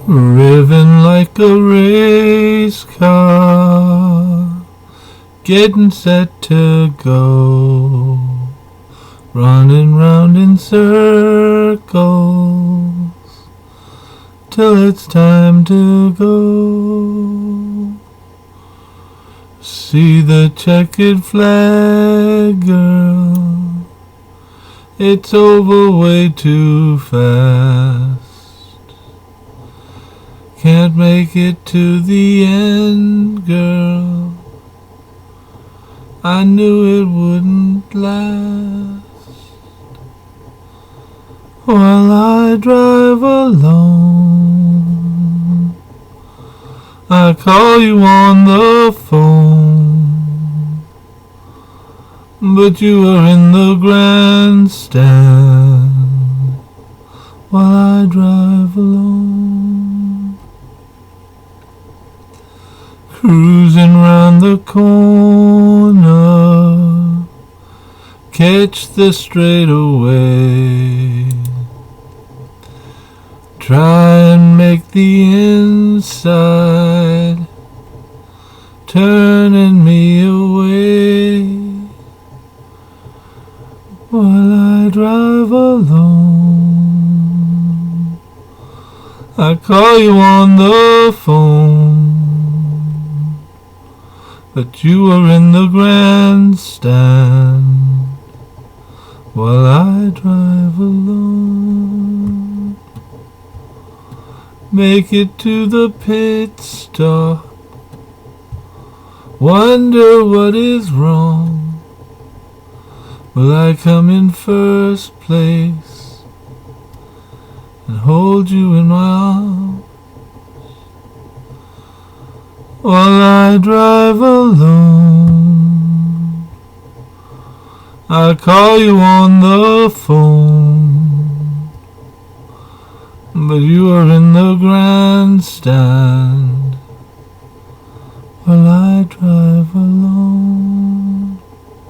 Reving like a race car, getting set to go, running round in circles, till it's time to go. See the checkered flag, girl, it's over way too fast. Can't make it to the end, girl, I knew it wouldn't last. While I drive alone, I call you on the phone, but you are in the grandstand while I drive alone. Cruising round the corner, catch the straightaway, try and make the inside, turning me away. While I drive alone, I call you on the phone, but you are in the grandstand while I drive alone. Make it to the pit stop, wonder what is wrong. Will I come in first place and hold you in my arms while I drive alone? I call you on the phone, but you are in the grandstand while I drive alone.